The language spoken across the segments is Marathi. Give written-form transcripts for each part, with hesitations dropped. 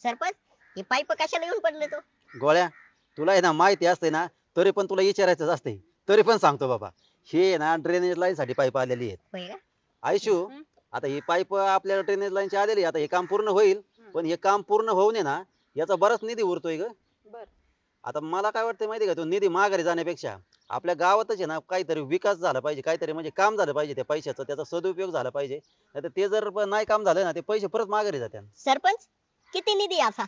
सरपंच हे पाईप कशाला येऊन पडले तो? गोळ्या, तुला आहे ना माहिती असते ना, तरी पण तुला विचारायचंच असते. तरी पण सांगतो बाबा, हे आहे ना ड्रेनेज लाईन साठी पाईप आलेली आहेत. होय का? आयशू, हं? आता ही पाईप आपल्याला ड्रेनेज लाईनची आलेली आहे. आता हे काम पूर्ण होईल, हं. पण हे काम पूर्ण होऊ नये ना, याचा बराच निधी उरतोय ग. बर. आता मला काय वाटतंय माहिती का, तो निधी माघारी जाण्यापेक्षा आपल्या गावातच आहे ना काहीतरी विकास झाला पाहिजे, काहीतरी म्हणजे काम झालं पाहिजे त्या पैशाचं, त्याचा सदुपयोग झाला पाहिजे. नाहीतर ते जर नाही काम झालं ना, ते पैसे परत माघारी जातात. सरपंच किती निधी असा?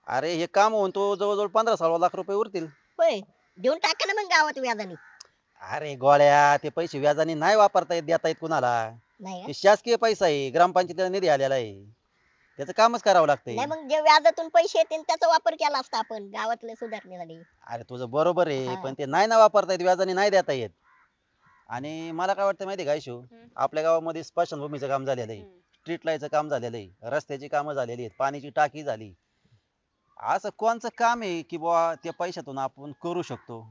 अरे हे काम होऊन तो जवळजवळ 15-16 लाख रुपये उरतील. होय, देऊन टाका ना मग गावात व्याजाने. अरे गोळ्या, ते पैसे व्याजाने नाही वापरता येत, देता येत कुणाला. नाही का? हे शासकीय पैसा आहे, ग्रामपंचायतीला निधी आलेला आहे, त्याचं कामच करावं लागतंय. नाही मग जे व्याजातून पैसे येतील त्याचा वापर केला असता आपण गावातल्या सुधारणेसाठी. अरे तुझं बरोबर आहे, हा. पण ते नाही ना वापरता येत, व्याजाने नाही देता येत. आणि मला काय वाटतं माहिती आहे का आयशू, हं. आपल्या गावामध्ये स्मशानभूमीचं काम झालेलं आहे, हं. स्ट्रीट लाईटचं काम झालेलं आहे, रस्त्याची कामं झालेली आहेत, पाण्याची टाकी झाली. असं कोणचं काम आहे की बुवा त्या पैशातून आपण करू शकतो?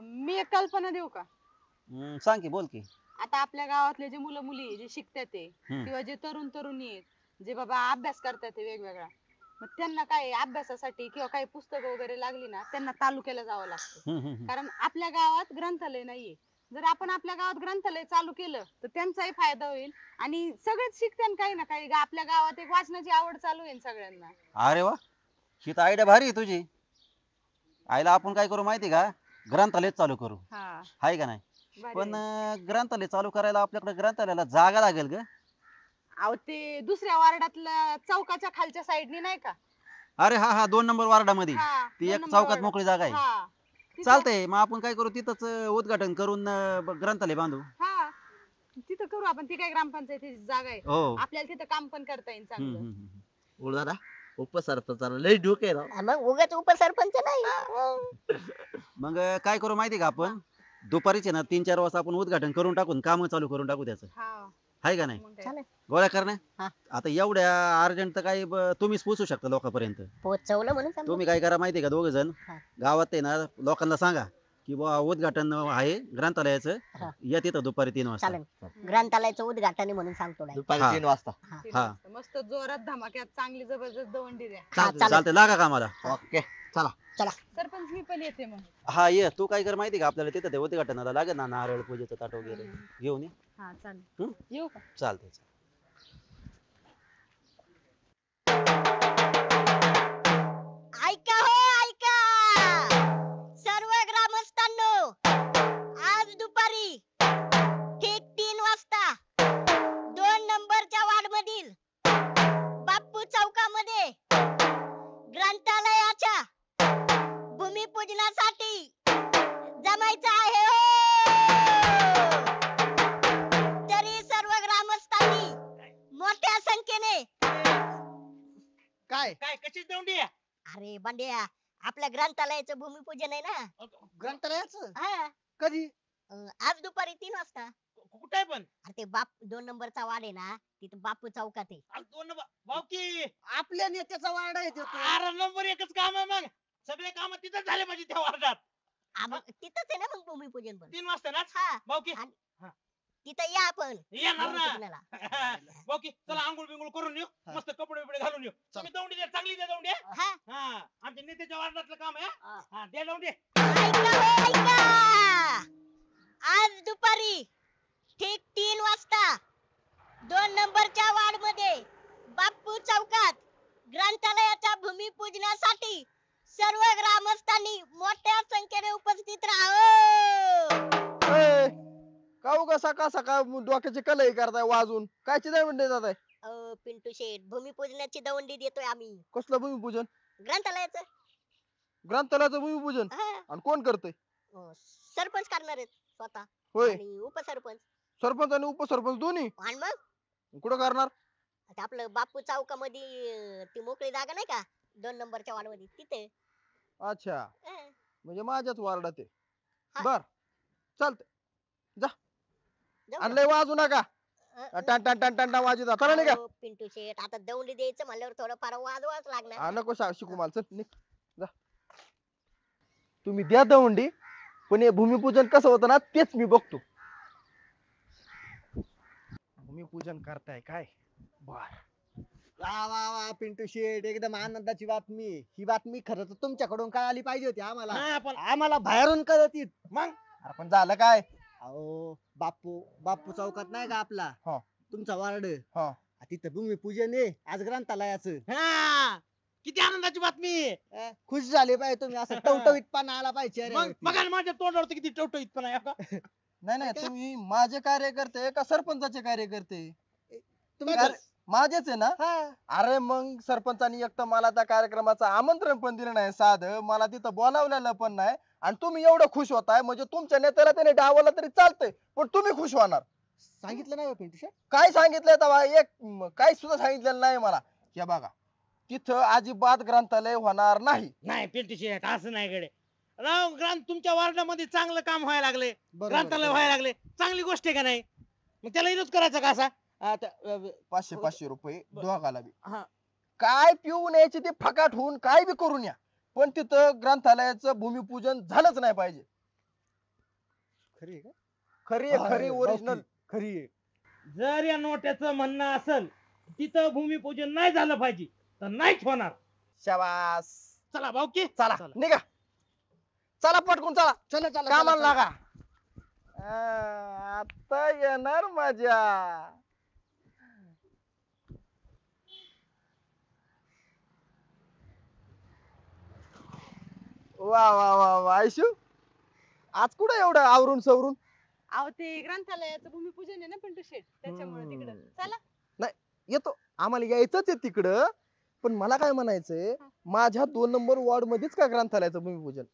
मी एक कल्पना देऊ का? सांग की, बोल की. आता आपल्या गावातले जे मुलं मुली जे शिकतात ते हम्म. किंवा जे तरुण तरुणी आहेत जे बाबा अभ्यास करतात ते वेगवेगळा, मग त्यांना काय अभ्यासासाठी किंवा काही पुस्तकं वगैरे लागली ना त्यांना तालुक्याला जावं लागतं. हम्म, हम्म, हम्म. कारण आपल्या गावात ग्रंथालय नाहीये. जर आपण आपल्या गावात ग्रंथालय चालू केलं तर त्यांचाही फायदा होईल आणि सगळेच शिकतात काही ना काही. आपल्या गावात एक वाचनाची आवड चालू होईल सगळ्यांना. अरे वा, ही तर आयडिया भारी आहे तुझी. आईला आपण काय करू माहिती का, ग्रंथालय चालू करू, हा, हाय का नाही? भारी पण आहे. ग्रंथालय चालू करायला आपल्याकडे ग्रंथालयाला जागा लागेल ग. अहो ते दुसऱ्या वार्डातल्या चौकाच्या खालच्या साईडनी नाही का? अरे हा हा, 2 नंबर वार्डामध्ये हा, ती 2 एक नंबर चौकात वार्डात. मोकळी जागा आहे. हा, तिथं- चालतंय, मग आपण काय करू, तिथंच उद्घाटन करून ग्रंथालय बांधू. हा, तिथं करू आपण. ती काय ग्रामपंचायतीची जागा आहे, हो. आपल्याला तिथं काम पण करता येईल चांगलं. दादा उपसरपंचाला लय डोके राव. हा, मग उगाच उपसरपंच नाही. मग काय करू माहिती का, आपण दुपारीच आहे ना 3-4 वाजता आपण उद्घाटन करून टाकून काम चालू करून टाकू त्याचं, हा, हाय का नाही? मग काय. चालेल. गोळ्या करण्या, हा. आता एवढ्या अर्जंट तर काही तुम्हीच पोहोचू शकता लोकांपर्यंत. पोहोचवलं म्हणून समजा. तुम्ही काय करा माहिती का, 2 जण हा. गावात आहे ना लोकांना सांगा की बुवा उद्घाटन आहे ग्रंथालयाचं, हा. या तिथं दुपारी 3 वाजता. चालेल, ग्रंथालयाचं उद्घाटन आहे म्हणून सांगतो direct. दुपारी हा. 3 वाजता. तीन हा. वाजता. मस्त जोरात धमाक्यात चांगली जबरदस्त दवंडी द्या. हा, चालेल. चालतंय, लागा कामाला. ओके चला. चला. सरपंच मी पण येते मग. हा ये, तू काय कर माहिती का, आपल्याला तिथं ते उद्घाटनाला लागेल ना नारळ पूजेचं ताट वगैरे हम्म. घेऊन ये. हा चालेल. हम्म? येऊ का? चालतंय. ऐका हो ऐका, सर्व ग्रामस्थांनो, आज दुपारी ठीक 3 वाजता 2 नंबरच्या वार्ड मधील बाप्पू चौकामध्ये ग्रंथालयाच्या भूमिपूजनासाठी जमायचं आहे हो. तरी सर्व ग्रामस्थांनी मोठ्या संख्येने. काय काय कशी दौंडी आहे? अरे बांड्या, आपल्या ग्रंथालयाचं भूमिपूजन आहे ना. ग्रंथालयाचं हा, कधी? आज दुपारी 3 वाजता. कुठे आहे पण? अरे ते 2 नंबरचा वार्ड आहे ना, तिथं बापू चौकात आहे. आज 2 नंबर भाऊकी. आपल्या नेत्याचा वार्ड आहे तो. अरे नंबर एकच काम आहे मग. सगळे काम तिथंच झाले पाहिजे त्या वार्डात. मग तिथंच आहे ना मग भूमिपूजन पण. 3 वाजता ना हा, भाऊकी. तिथं या आपण येणार ना. भूमिपूजनाला. भाऊकी चला आंघोळ बिंघोळ करून येऊ. मस्त कपडे बिपडे घालून येऊ. तुम्ही दौंडी द्या, चांगली द्या दौंडी. हा, हा, आमच्या नेत्याच्या वार्डातलं काम आहे. हा, द्या दौंडी. ऐका हो ऐका, आज दुपारी ठीक 3 वाजता 2 नंबरच्या वार्ड मध्ये बाप्पू चौकात ग्रंथालयाच्या भूमिपूजनासाठी सर्व ग्रामस्थांनी मोठ्या संख्येने उपस्थित राहावं. का उगा सकाळ सकाळ डोक्याची कलई करताय वाजून? कायची नाही म्हणते जात आहे? पिंटू शेठ, भूमिपूजनाची दवंडी देतोय आम्ही. कसलं भूमिपूजन? ग्रंथालयाचं. ग्रंथालयाचं भूमिपूजन? हा, आणि कोण करतय? सरपंच करणार आहेत स्वतः होय, आणि उपसरपंच. सरपंच आणि उपसरपंच दोन्ही? आणि मग कुठं करणार? आता आपलं बापू चौकामध्ये ती मोकळी जागा नाही का 2 नंबरच्या वार्ड मध्ये, तिथे. अच्छा, अं, म्हणजे माझ्याच वार्डात आहे. हा. बर, चालतंय. जाऊ आणि का? लय वाजू नका. अं, टन टन टन टन टन वाजू द्या. चला निघा. अहो, पिंटू शेठ, आता दौंडी द्यायचं म्हणल्यावर थोडं फार वाजवाच लागणार. हा, नको शिकू मला. चल निघ जा. तुम्ही द्या दवंडी, पण हे भूमिपूजन कसं होतं ना तेच मी बघतो. भूमिपूजन करताय काय? बर, वा वा वा पिंटू शेट एकदम आनंदाची बातमी. ही बातमी खरं तर तुमच्याकडून काय आली पाहिजे होती आम्हाला. नाही पण आम्हाला बाहेरून कळत येत. मग पण झालं काय? अहो बापू चौकात नाही का आपला तुमचा वार्ड, तिथं भूमिपूजन आहे आज ग्रंथालयाचं. हा किती आनंदाची बातमी आहे. खुश झाले पाहिजे तुम्ही, असं टवटवीतपणा आला पाहिजे मग चेहऱ्यावरती. बघा ना माझ्या तोंडावरती किती टवटवीत पण आहे का. नाही नाही, तुम्ही माझे कार्यकर्ते का सरपंचाचे कार्यकर्ते? तुम्ही अरे, माझेच आहे ना? हा. अरे मग सरपंचानी एक तर मला त्या कार्यक्रमाचं आमंत्रण पण दिलं नाही, साधं मला तिथं बोलावलेलं पण नाही, आणि तुम्ही एवढं खुश होताय म्हणजे तुमच्या नेत्याला त्याने डावलं तरी चालतंय, पण तुम्ही खुश होणार? सांगितलं नाही हो पिंटू शेट? काय सांगितलंय तेव्हा? काही सुद्धा सांगितलेलं नाही मला. हे बघा, तिथं अजिबात ग्रंथालय होणार नाही. नाही पिंटू शेट असं नाही गडे. राव तुमच्या वार्डामध्ये चांगलं काम व्हायला लागले, ग्रंथालय व्हायला लागले, चांगली गोष्ट आहे का नाही? मग त्याला विरोध करायचा का असा? 500 रुपये दोघाला बी. हा. काय पिऊन यायची ते फकाट होऊन काय बी करून या, पण तिथं ग्रंथालयाचं भूमिपूजन झालंच नाही पाहिजे. खरी आहे का? खरी आहे, खरी ओरिजिनल खरी आहे. जर या नोट्याचं म्हणणं असेल तिथं भूमिपूजन नाही झालं पाहिजे तर नाहीच होणार. शाबास. चला भाऊकी चला निघा, चला पटकून चला, चला चला कामाला चला, लागा. आता येणार मजा. वा वा वा वा आयशू, आज कुठं एवढं आवरून सवरून? अहो ते ग्रंथालयाचं भूमिपूजन आहे ना पिंटू शेट, त्याच्यामुळे तिकडं चला. येतो, आम्हाला यायचंच आहे तिकडं, पण मला काय म्हणायचंय, माझ्या 2 नंबर वॉर्ड मध्येच का ग्रंथालयाचं भूमिपूजन?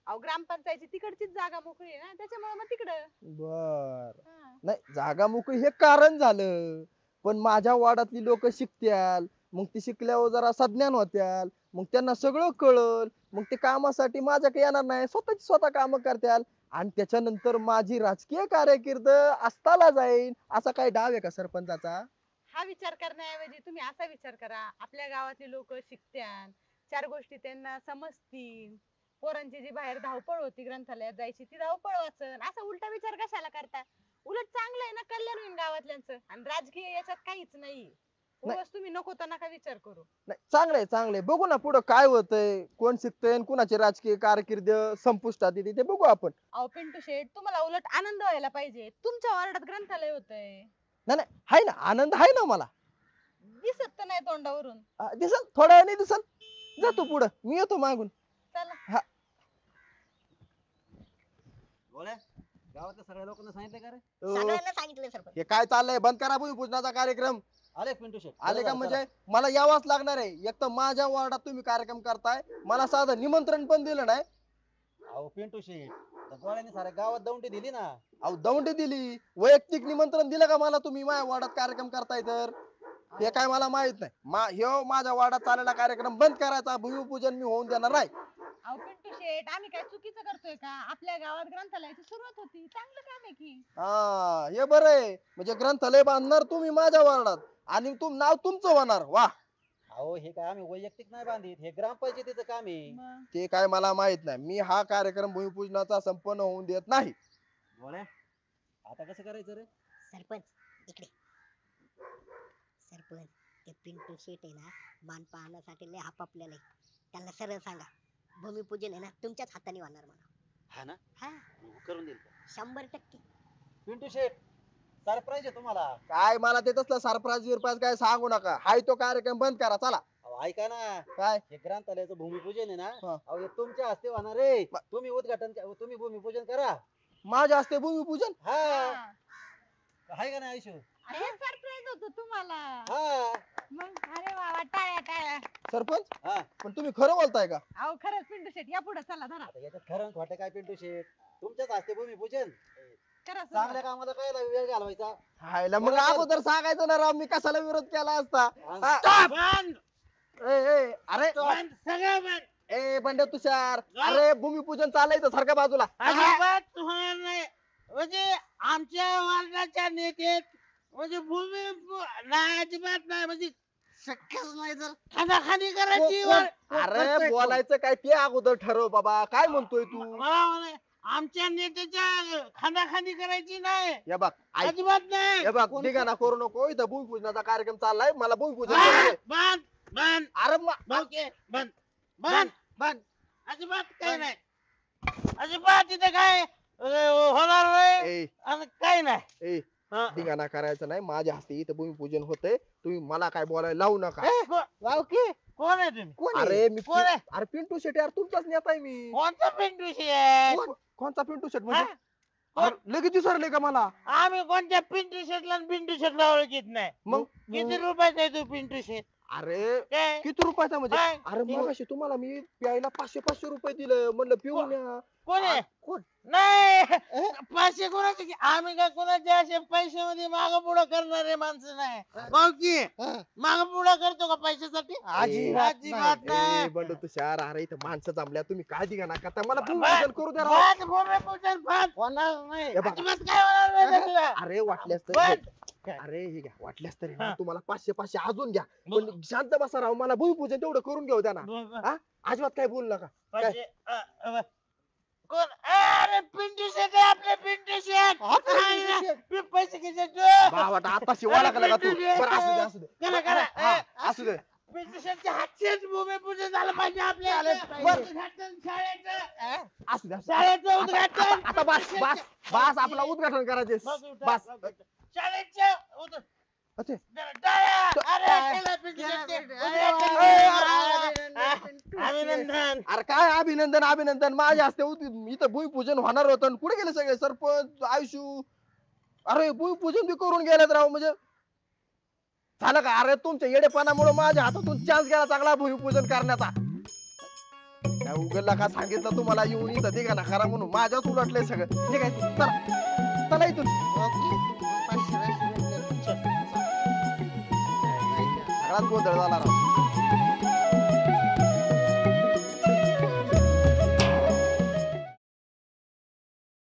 अहो ग्रामपंचायती तिकडचीच जागा मोकळी आहे ना, त्याच्यामुळे मग तिकडं. बर. हा. नाही, जागा मोकळी हे कारण झालं, पण माझ्या वार्डातली लोक शिकत्याल, मग ती शिकल्यावर जरा सज्ञान होत्याल, मग त्यांना सगळं कळल, मग ते कामासाठी माझ्याकडे येणार नाही, स्वतःची स्वतः काम करत्याल, आणि त्याच्यानंतर माझी राजकीय कारकीर्द अस्ताला जाईल. असा काय डाव आहे का सरपंचाचा? हा विचार करण्याऐवजी तुम्ही असा विचार करा, आपल्या गावातली लोक शिकत्यान, 4 गोष्टी त्यांना समजतील, पोरांची जी बाहेर धावपळ होती ग्रंथालयात जायची ती धावपळ वाचन. असा उलटा विचार कशाला करता? उलट चांगलं आहे ना, कल्याण होईल गावातल्यांचं, आणि राजकीय याच्यात काहीच नाही. उगाच तुम्ही नको तर नका विचार करू. नाही, चांगलंय चांगलंय, बघू ना पुढं काय होतंय, कोण शिकतंय आणि कुणाची राजकीय कारकीर्द संपुष्टात येते ते बघू आपण. अहो पिंटू शेठ, तुम्हाला उलट आनंद व्हायला पाहिजे, तुमच्या वार्डात ग्रंथालय होतंय. नाही नाही, हाय ना, आनंद आहे ना मला. दिसत तर नाही तोंडावरून. दिसल, थोड्या वेळाने दिसल. जातो पुढं, मी येतो मागून. चला. गोळ्या, गावातल्या सगळ्या लोकांना सांगितलं का रे? सगळ्यांना सांगितलं सरपंच. हे काय चाललंय? बंद करा भूमिपूजनाचा कार्यक्रम. आले पिंटू शेट? आले का? म्हणजे मला यावंच लागणार आहे. एक तर माझ्या वार्डात तुम्ही कार्यक्रम करताय, मला साधं निमंत्रण पण दिलं नाही. अहो पिंटू शेट, त्या गोळ्याने साऱ्या गावात दौंडी दिली ना. अहो दौंडी दिली, वैयक्तिक निमंत्रण दिलं का मला तुम्ही माझ्या वार्डात कार्यक्रम करताय तर? हे काय मला माहित नाही. ह्यो माझ्या वार्डात चाललेला कार्यक्रम बंद करायचा, भूमिपूजन मी होऊन देणार नाही. अहो पिंटू शेठ, आम्ही काय चुकीचं करतोय का? आपल्या गावात ग्रंथालयाची सुरुवात होती, चांगलं काम आहे की. हा, हे बरं आहे. म्हणजे ग्रंथालय बांधणार तुम्ही माझ्या वार्डात, आणि नाव तुमचं होणार. वा. अहो हे काय आम्ही वैयक्तिक नाही बांधित, हे ग्रामपंचायतीचं काम आहे. मग ते काय मला माहित नाही. मी हा कार्यक्रम भूमिपूजनाचा संपन्न होऊन देत नाही. गोळ्या, आता कसं करायचं रे? सरपंच इकडे. सरपंच ते पिंटू शेट आहे ना, मान पाहण्यासाठी लय हापापलेलं आहे. त्यांना सरळ सांगा भूमिपूजन आहे ना तुमच्याच हाताने होणार म्हणा. हा ना, हा, करून देईल. 100%. पिंटू शेट, सरप्राईज आहे तुम्हाला. काय मला ते तसलं सरप्राईज विरप्राईज काय सांगू नका. हाय तो कार्यक्रम बंद करा, चला. अहो ऐका ना, काय? हे ग्रंथालयाचं भूमिपूजन आहे ना, हा. अहो हे तुमच्या हस्ते होणार रे. तुम्ही उद्घाटन, तुम्ही भूमिपूजन करा. माझ्या हस्ते भूमिपूजन? हा, हा. आहे का नाही आयुष्य? हे सरप्राईज होतं तुम्हाला. हा. मग अरे वा वा, टाळ्या टाळ्या. सरपंच, हा, पण तुम्ही खरं बोलताय का? अहो खरंच पिंटू शेठ, या पुढे चला, धरा. आता याच्यात खरं आणि खोटं काय पिंटू शेट? तुमच्याच हस्ते भूमिपूजन. करा सुरुवात. चांगल्या कामाला काय वेळ घालवायचा? हायला मग अगोदर सांगायचं ना राव, मी कशाला विरोध केला असता. हा. बंद अरे बंद सगळं बंद. ए बंड्या तुषार, अरे भूमिपूजन चालायचं सारखं बाजूला. अजिबात होणार नाही. म्हणजे आमच्या वार्डाच्या नेते म्हणजे नाही, अजिबात नाही, म्हणजे शक्यच नाही. जर खानाखानी करायची अरे बोलायचं काय ते अगोदर ठरव बाबा, काय म्हणतोय तू? मला म्हणे आमच्या नेत्याच्या खांदाखांदी करायची नाही, हे बघ ऐक, अजिबात नाही. हे बघ धिंगाणा करू नको, इथं भूमिपूजनाचा कार्यक्रम चाललाय, मला भूमिपूजन बंद करू दे. बंद बंद अरे भाऊके, बंद बंद बंद. अजिबात काही नाही, अजिबात तिथे काय होणार नाही ए आणि काही नाही. ए हा. धिंगाणा करायचं नाही, माझ्या हस्ते इथं भूमिपूजन होतंय, तुम्ही मला काय बोलायला लावू नका. भाऊके कोण आहे तुम्ही? अरे मी कोण आहे? अरे पिंटू शेट यार, तुमचाच नेता आहे मी. कोणता पिंटू शेट? कोणता पिंटू शेट म्हणजे? अरे, लगेच विसरले का मला? आम्ही कोणत्या पिंटू शेटला आणि पिंटू शेटला ओळखीत नाही. मग किती रुपयाचा आहे तू पिंटू शेट? अरे काय किती रुपयाचा म्हणजे? काय? अरे मगाशी तुम्हाला मी प्यायला 500 रुपये दिलं, म्हणलं पिऊन या. कोण आहे? नाही 500 कोणाचे? आम्ही काय कोणाचे असे पैशामध्ये माग पुढं करणारे माणसं नाही. भाऊ की माग पुढं करतो का पैशासाठी? अजिबात नाही. ए, बंडू तुषार, अरे इथं माणसं जमल्या, तुम्ही काय धिंगाणा करता? मला भूमिपूजन करू द्या राव. बंद, भूमिपूजन बंद. होणार नाही. हे बघा. अजिबात काय होणार नाही त्याला. अरे वाटल्यास तर बंद. अरे हे घ्या, वाटल्यास तरी ना हा. तुम्हाला 500 अजून घ्या, पण शांत बसा राव, मला भूमिपूजन तेवढं करून घेऊ द्या ना. हा? अजिबात काय बोलू नका. पैसे, कोण? अरे पिंटू शेट आहे आपले, पिंटू शेट. मी पैसे घेतो. भावाटा आताशी ओळखला का तू? बरं असू दे, असू दे. करा, करा. हा, असू दे. पिंटू शेटच्या हातचेच भूमिपूजन झालं पाहिजे आपल्या बरं. उद्घाटन शाळेचं. असू दे, असू दे. शाळेचं उद्घाटन. आता बस बस बस, आपला उद्घाटन करायचे बस. शाळेचं अच्छा. टाळ्या. अरे केलं पिंटू शेटचे. अभिनंदन. अरे काय अभिनंदन अभिनंदन, माझ्या हस्ते इथं भूमिपूजन होणार होतं आणि कुठे गेले सगळे सरपंच आयुष्यू? अरे भूमिपूजन बी करून गेल्यात राव, म्हणजे झालं का? अरे तुमच्या येडेपणामुळे माझ्या हातातून चान्स गेला चांगला भूमिपूजन करण्याचा. त्या उघडला का सांगितलं तुम्हाला येऊन इथं धिंगाणा करा म्हणून, माझ्याच उलटलंय सगळं. ठीक आहे, चला चला इथून. सगळ्यात गोंधळ झाला राव.